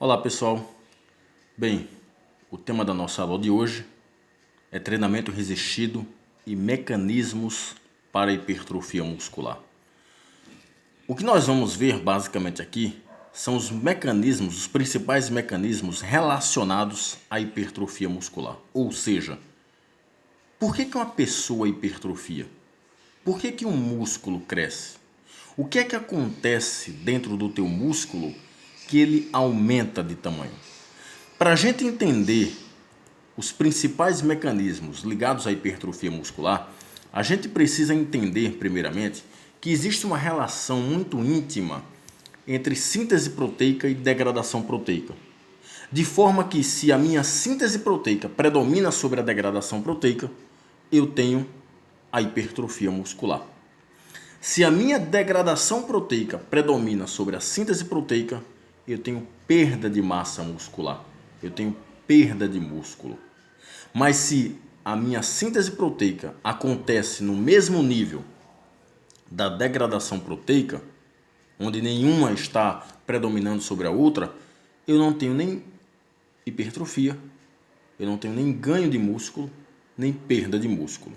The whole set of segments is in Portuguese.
Olá pessoal, bem, o tema da nossa aula de hoje é treinamento resistido e mecanismos para hipertrofia muscular. O que nós vamos ver basicamente aqui são os mecanismos, os principais mecanismos relacionados à hipertrofia muscular. Ou seja, por que uma pessoa hipertrofia? Por que um músculo cresce? O que é que acontece dentro do teu músculo que ele aumenta de tamanho? Para a gente entender os principais mecanismos ligados à hipertrofia muscular, a gente precisa entender, primeiramente, que existe uma relação muito íntima entre síntese proteica e degradação proteica. De forma que, se a minha síntese proteica predomina sobre a degradação proteica, eu tenho a hipertrofia muscular. Se a minha degradação proteica predomina sobre a síntese proteica, eu tenho perda de massa muscular, eu tenho perda de músculo. Mas se a minha síntese proteica acontece no mesmo nível da degradação proteica, onde nenhuma está predominando sobre a outra, eu não tenho nem hipertrofia, eu não tenho nem ganho de músculo, nem perda de músculo.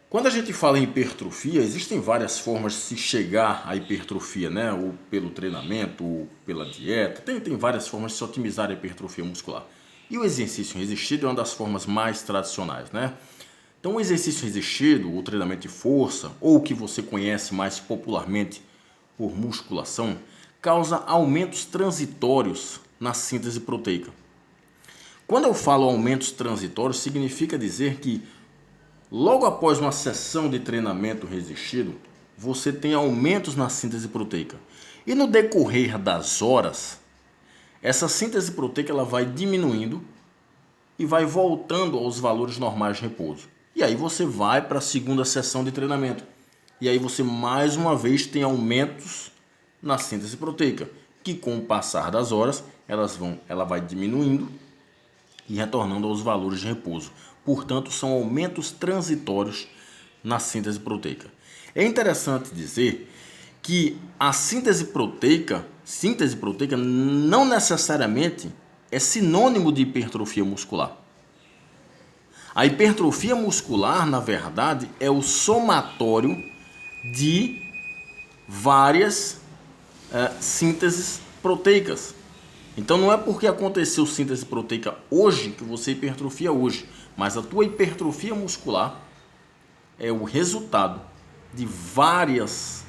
Quando a gente fala em hipertrofia, existem várias formas de se chegar à hipertrofia, né? Ou pelo treinamento, ou pela dieta. Tem várias formas de se otimizar a hipertrofia muscular. E o exercício resistido é uma das formas mais tradicionais, né? Então, o exercício resistido, o treinamento de força, ou o que você conhece mais popularmente por musculação, causa aumentos transitórios na síntese proteica. Quando eu falo aumentos transitórios, significa dizer que logo após uma sessão de treinamento resistido, você tem aumentos na síntese proteica. E no decorrer das horas, essa síntese proteica ela vai diminuindo e vai voltando aos valores normais de repouso. E aí você vai para a segunda sessão de treinamento. E aí você mais uma vez tem aumentos na síntese proteica, que com o passar das horas, ela vai diminuindo e retornando aos valores de repouso. Portanto, são aumentos transitórios na síntese proteica. É interessante dizer que a síntese proteica não necessariamente é sinônimo de hipertrofia muscular. A hipertrofia muscular, na verdade, é o somatório de várias sínteses proteicas. Então não é porque aconteceu síntese proteica hoje que você hipertrofia hoje, mas a tua hipertrofia muscular é o resultado de vários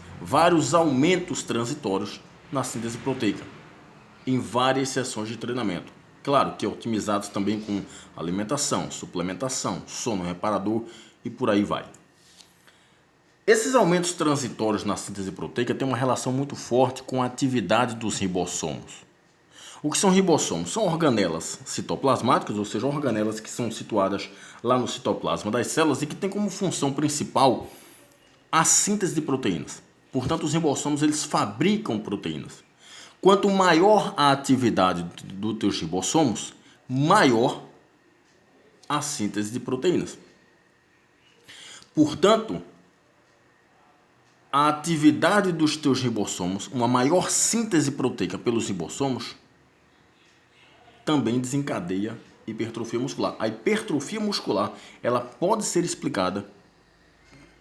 aumentos transitórios na síntese proteica, em várias sessões de treinamento. Claro que otimizados também com alimentação, suplementação, sono reparador e por aí vai. Esses aumentos transitórios na síntese proteica têm uma relação muito forte com a atividade dos ribossomos. O que são ribossomos? São organelas citoplasmáticas, ou seja, organelas que são situadas lá no citoplasma das células e que têm como função principal a síntese de proteínas. Portanto, os ribossomos eles fabricam proteínas. Quanto maior a atividade dos teus ribossomos, maior a síntese de proteínas. Portanto, a atividade dos teus ribossomos, uma maior síntese proteica pelos ribossomos, também desencadeia hipertrofia muscular. A hipertrofia muscular ela pode ser explicada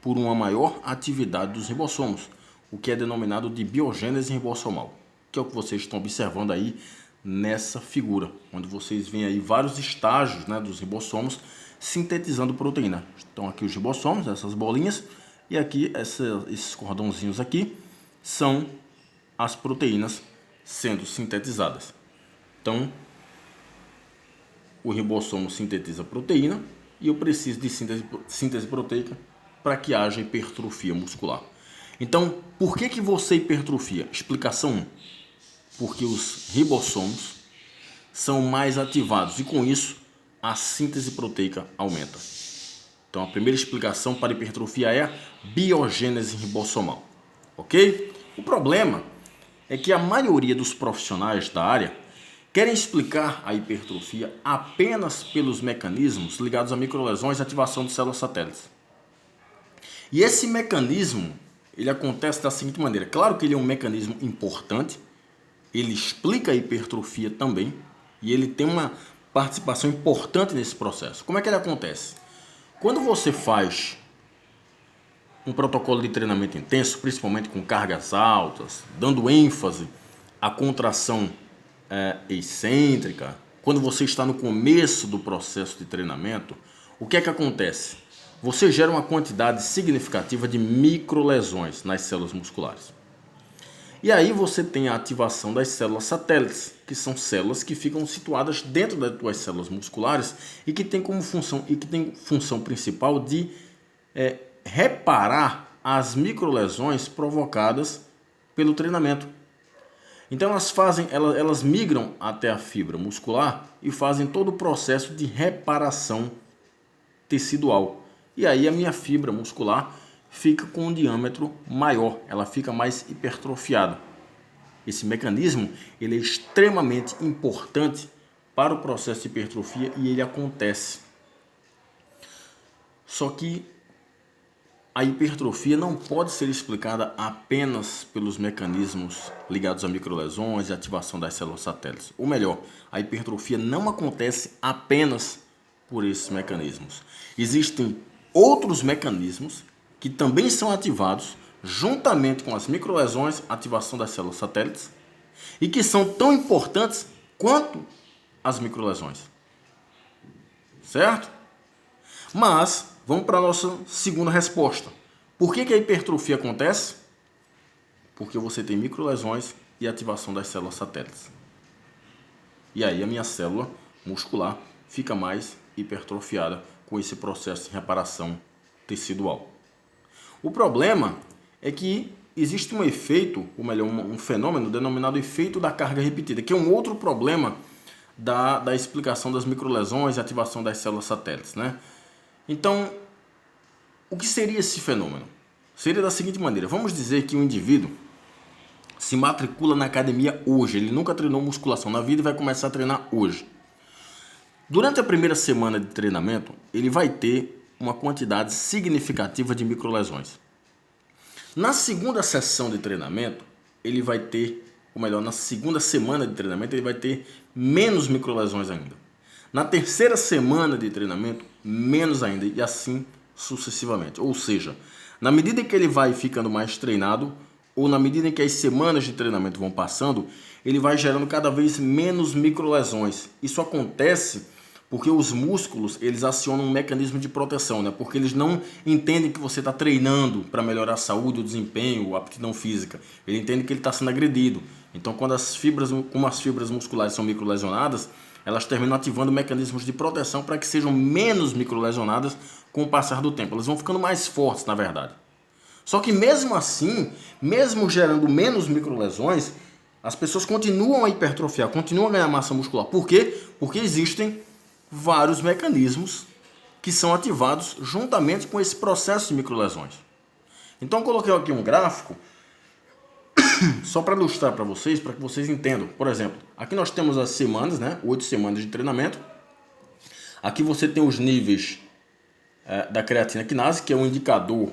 por uma maior atividade dos ribossomos, o que é denominado de biogênese ribossomal, que é o que vocês estão observando aí nessa figura, onde vocês veem aí vários estágios, né, dos ribossomos sintetizando proteína. Então aqui os ribossomos, essas bolinhas, e aqui esses cordãozinhos aqui são as proteínas sendo sintetizadas. Então, o ribossomo sintetiza proteína e eu preciso de síntese proteica para que haja hipertrofia muscular. Então, por que você hipertrofia? Explicação 1. Porque os ribossomos são mais ativados e com isso a síntese proteica aumenta. Então, a primeira explicação para hipertrofia é a biogênese ribossomal. Ok? O problema é que a maioria dos profissionais da área querem explicar a hipertrofia apenas pelos mecanismos ligados a microlesões e ativação de células satélites. E esse mecanismo, ele acontece da seguinte maneira. Claro que ele é um mecanismo importante, ele explica a hipertrofia também e ele tem uma participação importante nesse processo. Como é que ele acontece? Quando você faz um protocolo de treinamento intenso, principalmente com cargas altas, dando ênfase à contração excêntrica, quando você está no começo do processo de treinamento, o que é que acontece? Você gera uma quantidade significativa de microlesões nas células musculares. E aí você tem a ativação das células satélites, que são células que ficam situadas dentro das tuas células musculares e que tem como função principal de reparar as microlesões provocadas pelo treinamento. Então elas migram até a fibra muscular e fazem todo o processo de reparação tecidual. E aí a minha fibra muscular fica com um diâmetro maior, ela fica mais hipertrofiada. Esse mecanismo ele é extremamente importante para o processo de hipertrofia e ele acontece. Só que a hipertrofia não pode ser explicada apenas pelos mecanismos ligados a microlesões e ativação das células satélites. Ou melhor, a hipertrofia não acontece apenas por esses mecanismos. Existem outros mecanismos que também são ativados juntamente com as microlesões, ativação das células satélites, e que são tão importantes quanto as microlesões. Certo? Mas vamos para a nossa segunda resposta. Por que a hipertrofia acontece? Porque você tem microlesões e ativação das células satélites. E aí a minha célula muscular fica mais hipertrofiada com esse processo de reparação tecidual. O problema é que existe um efeito, ou melhor, um fenômeno denominado efeito da carga repetida, que é um outro problema da explicação das microlesões e ativação das células satélites, né? Então, o que seria esse fenômeno? Seria da seguinte maneira: vamos dizer que um indivíduo se matricula na academia hoje, ele nunca treinou musculação na vida e vai começar a treinar hoje. Durante a primeira semana de treinamento, ele vai ter uma quantidade significativa de microlesões. Na segunda sessão de treinamento, ele vai ter, ou melhor, na segunda semana de treinamento, ele vai ter menos microlesões ainda. Na terceira semana de treinamento, menos ainda, e assim sucessivamente. Ou seja, na medida em que ele vai ficando mais treinado, ou na medida em que as semanas de treinamento vão passando, ele vai gerando cada vez menos microlesões. Isso acontece porque os músculos, eles acionam um mecanismo de proteção, né? Porque eles não entendem que você está treinando para melhorar a saúde, o desempenho, a aptidão física. Ele entende que ele está sendo agredido. Então, como as fibras musculares são microlesionadas, elas terminam ativando mecanismos de proteção para que sejam menos microlesionadas com o passar do tempo. Elas vão ficando mais fortes, na verdade. Só que mesmo assim, mesmo gerando menos microlesões, as pessoas continuam a hipertrofiar, continuam a ganhar massa muscular. Por quê? Porque existem vários mecanismos que são ativados juntamente com esse processo de microlesões. Então eu coloquei aqui um gráfico só para ilustrar para vocês, para que vocês entendam. Por exemplo, aqui nós temos as semanas, né? 8 semanas de treinamento. Aqui você tem os níveis da creatina quinase, que é um indicador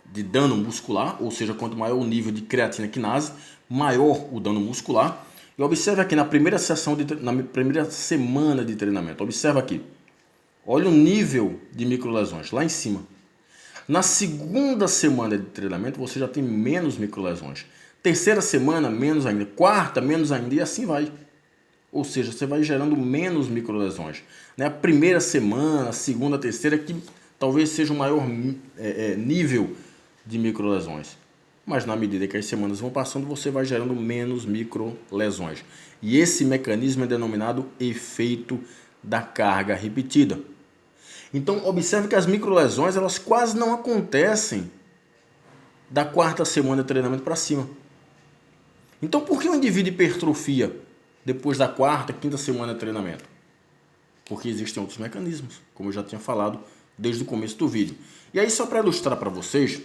de dano muscular, ou seja, quanto maior o nível de creatina quinase, maior o dano muscular. E observe aqui na primeira primeira semana de treinamento, observa aqui, olha o nível de microlesões lá em cima. Na segunda semana de treinamento você já tem menos microlesões. Terceira semana, menos ainda. Quarta, menos ainda, e assim vai. Ou seja, você vai gerando menos microlesões. A primeira semana, a segunda, a terceira, que talvez seja o maior nível de microlesões. Mas na medida que as semanas vão passando, você vai gerando menos microlesões. E esse mecanismo é denominado efeito da carga repetida. Então, observe que as microlesões, elas quase não acontecem da quarta semana de treinamento para cima. Então, por que o indivíduo hipertrofia depois da quarta, quinta semana de treinamento? Porque existem outros mecanismos, como eu já tinha falado desde o começo do vídeo. E aí, só para ilustrar para vocês,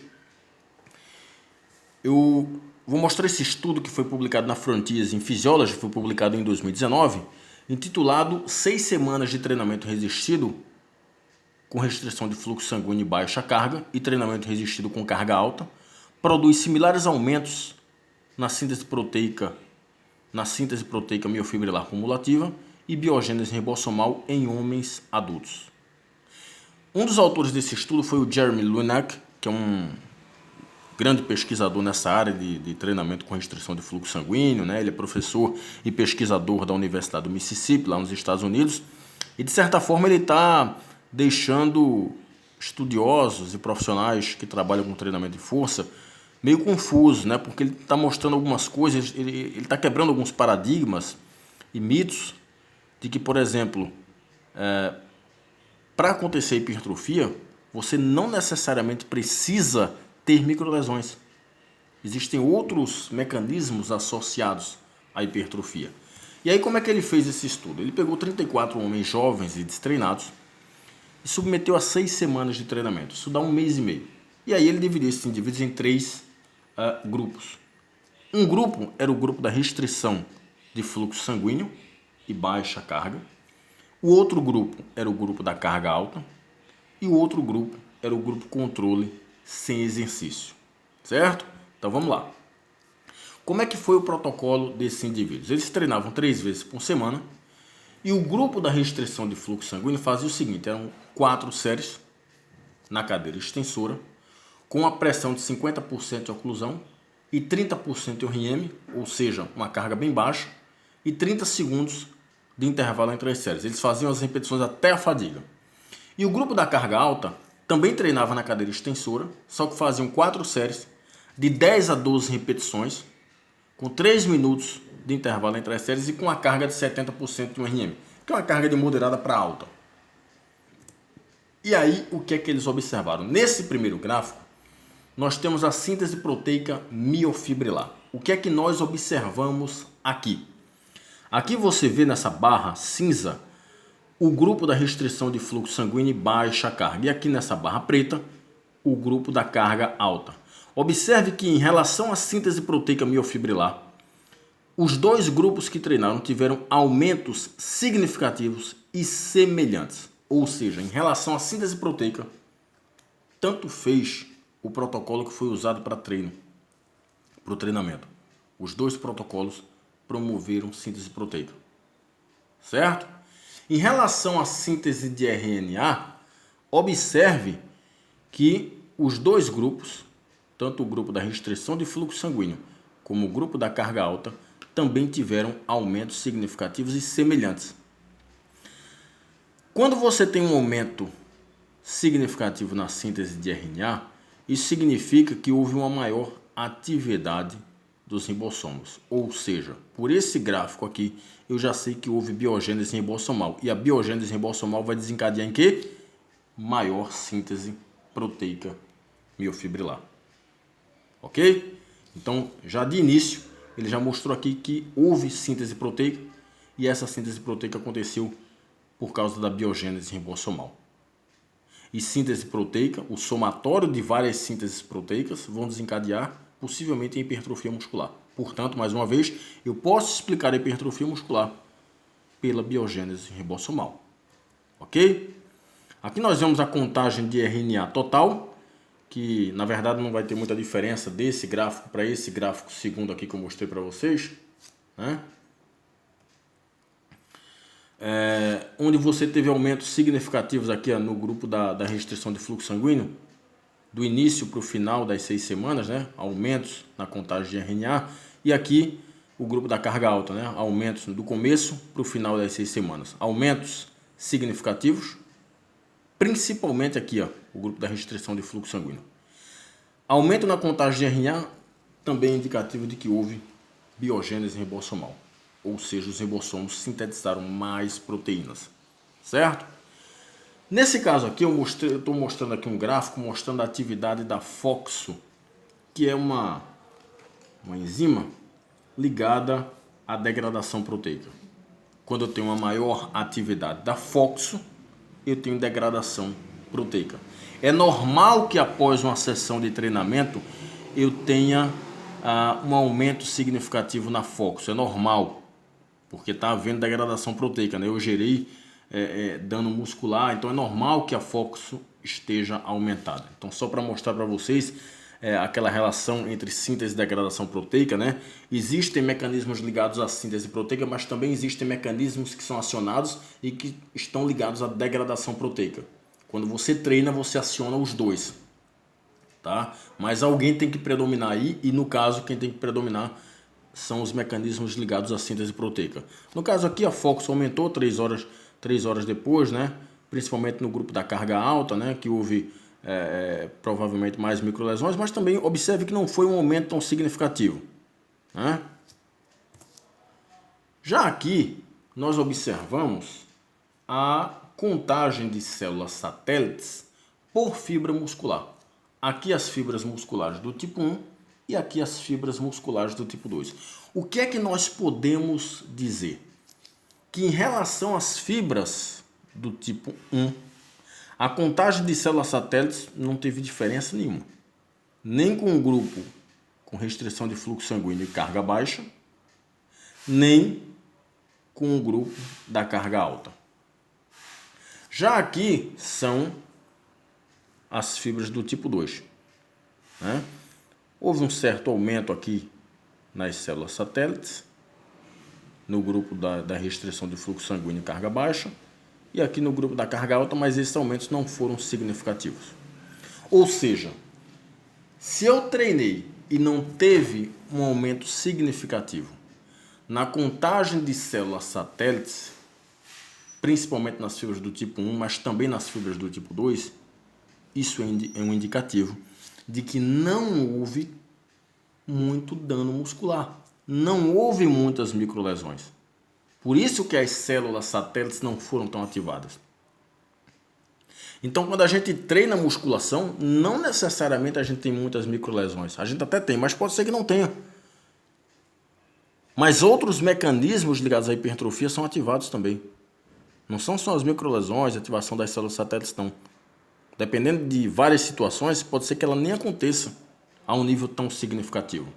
eu vou mostrar esse estudo que foi publicado na Frontiers in Physiology, foi publicado em 2019, intitulado 6 semanas de treinamento resistido com restrição de fluxo sanguíneo e baixa carga e treinamento resistido com carga alta, produz similares aumentos na síntese proteica miofibrilar cumulativa e biogênese ribossomal em homens adultos. Um dos autores desse estudo foi o Jeremy Lunac, que é um grande pesquisador nessa área de treinamento com restrição de fluxo sanguíneo, né? Ele é professor e pesquisador da Universidade do Mississippi, lá nos Estados Unidos, e de certa forma ele está deixando estudiosos e profissionais que trabalham com treinamento de força meio confusos, né? Porque ele está mostrando algumas coisas, ele está quebrando alguns paradigmas e mitos de que, por exemplo, para acontecer hipertrofia, você não necessariamente precisa ter microlesões. Existem outros mecanismos associados à hipertrofia. E aí como é que ele fez esse estudo? Ele pegou 34 homens jovens e destreinados e submeteu a 6 semanas de treinamento. Isso dá 1 mês e meio. E aí ele dividiu esses indivíduos em 3 grupos. Um grupo era o grupo da restrição de fluxo sanguíneo e baixa carga. O outro grupo era o grupo da carga alta. E o outro grupo era o grupo controle sem exercício. Certo? Então vamos lá. Como é que foi o protocolo desses indivíduos? Eles treinavam 3 vezes por semana. E o grupo da restrição de fluxo sanguíneo fazia o seguinte: eram 4 séries na cadeira extensora, com a pressão de 50% de oclusão e 30% de RPM, ou seja, uma carga bem baixa, e 30 segundos de intervalo entre as séries. Eles faziam as repetições até a fadiga. E o grupo da carga alta também treinava na cadeira extensora, só que faziam 4 séries de 10 a 12 repetições, com 3 minutos de intervalo entre as séries e com a carga de 70% de RPM, que é uma carga de moderada para alta. E aí, o que é que eles observaram? Nesse primeiro gráfico, nós temos a síntese proteica miofibrilar. O que é que nós observamos aqui? Aqui você vê nessa barra cinza o grupo da restrição de fluxo sanguíneo e baixa carga. E aqui nessa barra preta, o grupo da carga alta. Observe que em relação à síntese proteica miofibrilar, os dois grupos que treinaram tiveram aumentos significativos e semelhantes. Ou seja, em relação à síntese proteica, tanto fez o protocolo que foi usado para o treinamento. Os dois protocolos promoveram síntese proteica. Certo? Em relação à síntese de RNA, observe que os dois grupos, tanto o grupo da restrição de fluxo sanguíneo como o grupo da carga alta, também tiveram aumentos significativos e semelhantes. Quando você tem um aumento significativo na síntese de RNA, isso significa que houve uma maior atividade dos ribossomos. Ou seja, por esse gráfico aqui, eu já sei que houve biogênese ribossomal. E a biogênese ribossomal vai desencadear em quê? Maior síntese proteica miofibrilar. Ok? Então, já de início, ele já mostrou aqui que houve síntese proteica e essa síntese proteica aconteceu por causa da biogênese ribossomal. E síntese proteica, o somatório de várias sínteses proteicas vão desencadear possivelmente em hipertrofia muscular. Portanto, mais uma vez, eu posso explicar a hipertrofia muscular pela biogênese ribossomal. Ok? Aqui nós vemos a contagem de RNA total, que na verdade não vai ter muita diferença desse gráfico para esse gráfico segundo aqui que eu mostrei para vocês, né? Onde você teve aumentos significativos aqui no grupo da restrição de fluxo sanguíneo, do início para o final das 6 semanas, né? Aumentos na contagem de RNA, e aqui o grupo da carga alta, né? Aumentos do começo para o final das 6 semanas, aumentos significativos, principalmente aqui, ó, o grupo da restrição de fluxo sanguíneo. Aumento na contagem de RNA também é indicativo de que houve biogênese ribossomal. Ou seja, os ribossomos sintetizaram mais proteínas, certo? Nesse caso aqui, eu estou mostrando aqui um gráfico mostrando a atividade da FOXO, que é uma enzima ligada à degradação proteica. Quando eu tenho uma maior atividade da FOXO, eu tenho degradação proteica. É normal que após uma sessão de treinamento eu tenha um aumento significativo na FOXO, é normal. Porque está havendo degradação proteica, né? Eu gerei dano muscular, então é normal que a FOXO esteja aumentada. Então, só para mostrar para vocês, aquela relação entre síntese e degradação proteica, né? Existem mecanismos ligados à síntese proteica, mas também existem mecanismos que são acionados e que estão ligados à degradação proteica. Quando você treina, você aciona os dois, tá? Mas alguém tem que predominar aí, e no caso, quem tem que predominar são os mecanismos ligados à síntese proteica. No caso aqui, a Fox aumentou 3 horas depois, né? Principalmente no grupo da carga alta, né? Que houve provavelmente mais microlesões, mas também observe que não foi um aumento tão significativo, né? Já aqui, nós observamos a contagem de células satélites por fibra muscular. Aqui as fibras musculares do tipo 1 e aqui as fibras musculares do tipo 2. O que é que nós podemos dizer? Que em relação às fibras do tipo 1, a contagem de células satélites não teve diferença nenhuma. Nem com o grupo com restrição de fluxo sanguíneo e carga baixa, nem com o grupo da carga alta. Já aqui são as fibras do tipo 2, né? Houve um certo aumento aqui nas células satélites, no grupo da restrição de fluxo sanguíneo e carga baixa, e aqui no grupo da carga alta, mas esses aumentos não foram significativos. Ou seja, se eu treinei e não teve um aumento significativo na contagem de células satélites, principalmente nas fibras do tipo 1, mas também nas fibras do tipo 2, isso é um indicativo de que não houve muito dano muscular. Não houve muitas microlesões. Por isso que as células satélites não foram tão ativadas. Então, quando a gente treina musculação, não necessariamente a gente tem muitas microlesões. A gente até tem, mas pode ser que não tenha. Mas outros mecanismos ligados à hipertrofia são ativados também. Não são só as microlesões, a ativação das células satélites, não. Dependendo de várias situações, pode ser que ela nem aconteça a um nível tão significativo,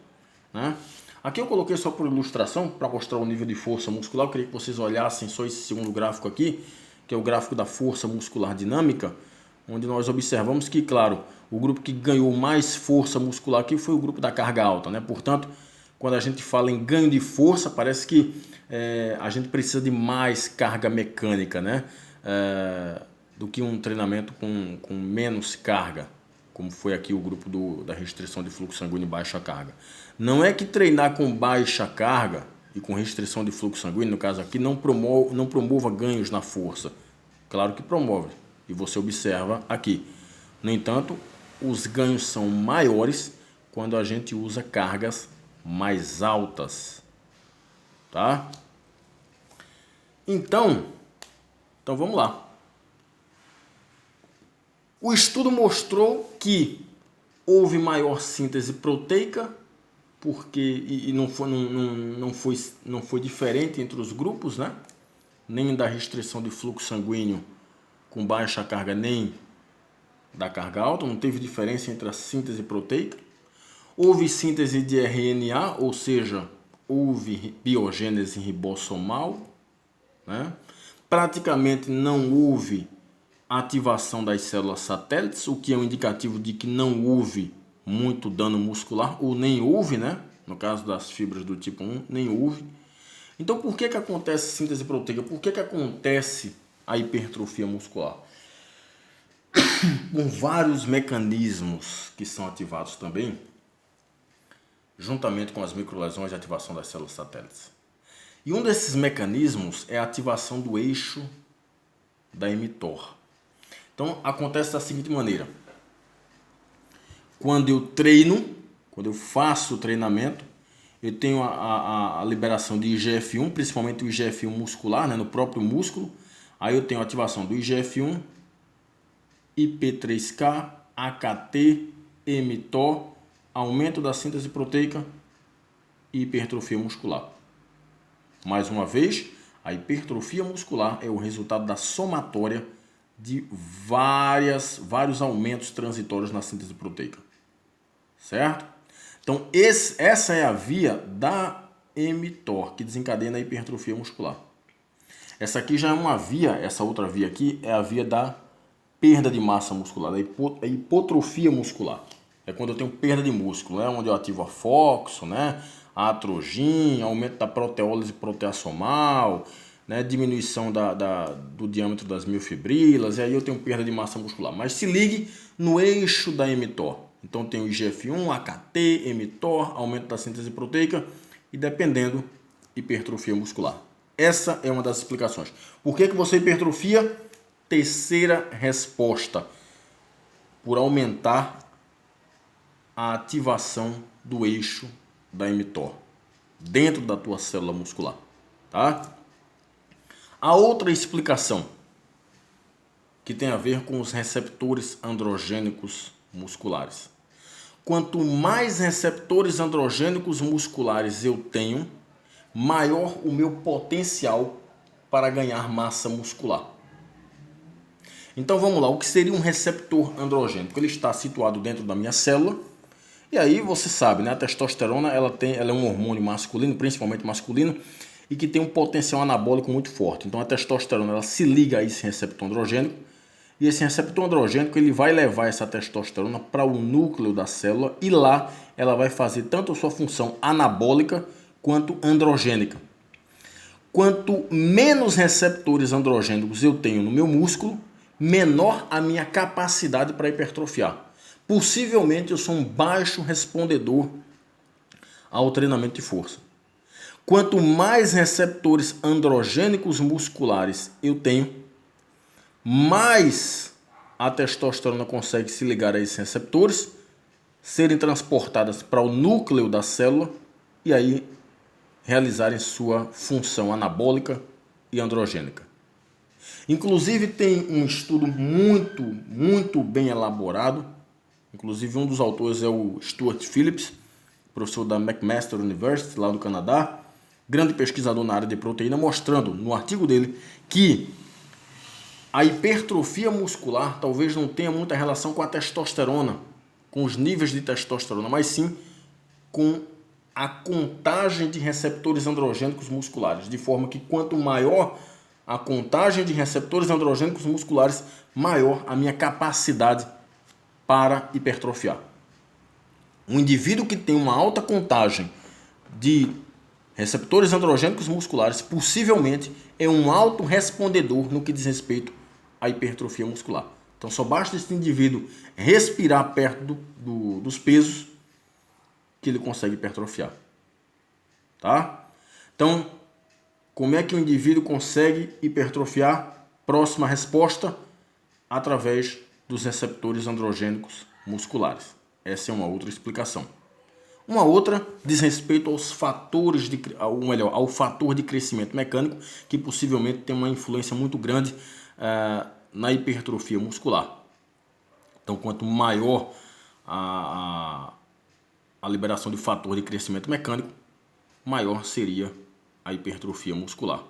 né? Aqui eu coloquei só por ilustração, para mostrar o nível de força muscular. Eu queria que vocês olhassem só esse segundo gráfico aqui, que é o gráfico da força muscular dinâmica, onde nós observamos que, claro, o grupo que ganhou mais força muscular aqui foi o grupo da carga alta, né? Portanto, quando a gente fala em ganho de força, parece que a gente precisa de mais carga mecânica, né? Do que um treinamento com menos carga, como foi aqui o grupo da restrição de fluxo sanguíneo e baixa carga. Não é que treinar com baixa carga e com restrição de fluxo sanguíneo, no caso aqui, não promova ganhos na força. Claro que promove, e você observa aqui. No entanto, os ganhos são maiores quando a gente usa cargas mais altas, tá? Então vamos lá. O estudo mostrou que houve maior síntese proteica, porque não foi diferente entre os grupos, né? Nem da restrição de fluxo sanguíneo com baixa carga, nem da carga alta, não teve diferença entre a síntese proteica. Houve síntese de RNA, ou seja, houve biogênese ribossomal, né? Praticamente não houve ativação das células satélites, o que é um indicativo de que não houve muito dano muscular, ou nem houve, né? No caso das fibras do tipo 1, nem houve. Então, por que acontece síntese proteica? Por que acontece a hipertrofia muscular? Com vários mecanismos que são ativados também, juntamente com as microlesões e ativação das células satélites. E um desses mecanismos é a ativação do eixo da mTOR. Então, acontece da seguinte maneira. Quando eu treino, quando eu faço o treinamento, eu tenho a liberação de IGF-1, principalmente o IGF-1 muscular, né, no próprio músculo. Aí eu tenho a ativação do IGF-1, IP3K, AKT, mTOR, aumento da síntese proteica e hipertrofia muscular. Mais uma vez, a hipertrofia muscular é o resultado da somatória de vários aumentos transitórios na síntese proteica. Certo? Então, essa é a via da mTOR, que desencadeia a hipertrofia muscular. Essa aqui já é uma via, essa outra via aqui é a via da perda de massa muscular, da hipotrofia muscular. é quando eu tenho perda de músculo, né? Onde eu ativo a FOXO, né? A atrogin, aumento da proteólise proteassomal, né? Diminuição do diâmetro das miofibrilas, e aí eu tenho perda de massa muscular. Mas se ligue no eixo da mTOR. Então tem o IGF-1, AKT, mTOR, aumento da síntese proteica e, dependendo, hipertrofia muscular. Essa é uma das explicações. Por que você hipertrofia? Terceira resposta: por aumentar a ativação do eixo da mTOR dentro da tua célula muscular, tá? A outra explicação, que tem a ver com os receptores androgênicos musculares. Quanto mais receptores androgênicos musculares eu tenho, maior o meu potencial para ganhar massa muscular. Então vamos lá, o que seria um receptor androgênico? Ele está situado dentro da minha célula, e aí você sabe, né? A testosterona ela é um hormônio masculino, principalmente masculino, e que tem um potencial anabólico muito forte. Então a testosterona ela se liga a esse receptor androgênico, e esse receptor androgênico ele vai levar essa testosterona para o núcleo da célula, e lá ela vai fazer tanto a sua função anabólica quanto androgênica. Quanto menos receptores androgênicos eu tenho no meu músculo, menor a minha capacidade para hipertrofiar. Possivelmente eu sou um baixo respondedor ao treinamento de força. Quanto mais receptores androgênicos musculares eu tenho, mais a testosterona consegue se ligar a esses receptores, serem transportadas para o núcleo da célula e aí realizarem sua função anabólica e androgênica. Inclusive tem um estudo muito bem elaborado, inclusive um dos autores é o Stuart Phillips, professor da McMaster University, lá do Canadá, grande pesquisador na área de proteína, mostrando no artigo dele que a hipertrofia muscular talvez não tenha muita relação com a testosterona, com os níveis de testosterona, mas sim com a contagem de receptores androgênicos musculares, de forma que quanto maior a contagem de receptores androgênicos musculares, maior a minha capacidade para hipertrofiar. Um indivíduo que tem uma alta contagem de receptores androgênicos musculares possivelmente é um alto respondedor no que diz respeito à hipertrofia muscular. Então só basta esse indivíduo respirar perto dos pesos que ele consegue hipertrofiar. Tá? Então, como é que o indivíduo consegue hipertrofiar? Próxima resposta, através dos receptores androgênicos musculares. Essa é uma outra explicação. Uma outra diz respeito aos fatores ao fator de crescimento mecânico, que possivelmente tem uma influência muito grande na hipertrofia muscular. Então, quanto maior a liberação de fator de crescimento mecânico, maior seria a hipertrofia muscular.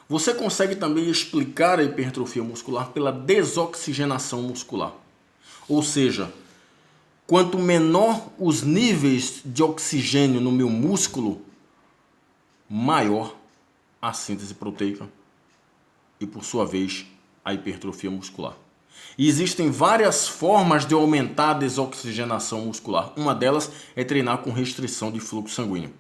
Você consegue também explicar a hipertrofia muscular pela desoxigenação muscular. Ou seja, quanto menor os níveis de oxigênio no meu músculo, maior a síntese proteica e, por sua vez, a hipertrofia muscular. E existem várias formas de aumentar a desoxigenação muscular. Uma delas é treinar com restrição de fluxo sanguíneo.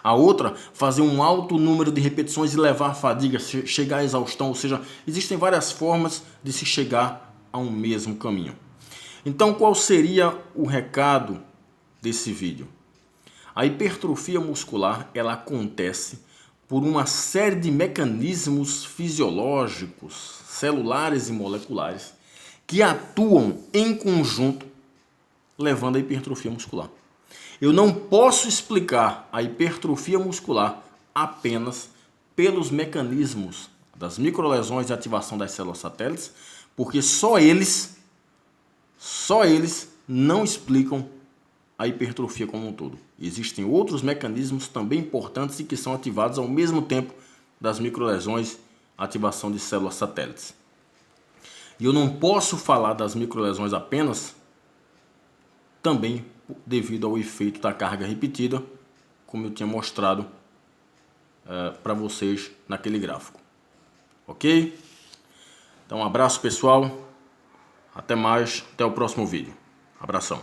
A outra, fazer um alto número de repetições e levar à fadiga, chegar à exaustão. Ou seja, existem várias formas de se chegar a um mesmo caminho. Então, qual seria o recado desse vídeo? A hipertrofia muscular ela acontece por uma série de mecanismos fisiológicos, celulares e moleculares que atuam em conjunto, levando à hipertrofia muscular. Eu não posso explicar a hipertrofia muscular apenas pelos mecanismos das microlesões e ativação das células satélites, porque só eles não explicam a hipertrofia como um todo. Existem outros mecanismos também importantes e que são ativados ao mesmo tempo das microlesões, ativação de células satélites. E eu não posso falar das microlesões apenas também devido ao efeito da carga repetida, como eu tinha mostrado para vocês naquele gráfico. Ok? Então um abraço pessoal, até mais, até o próximo vídeo. Abração.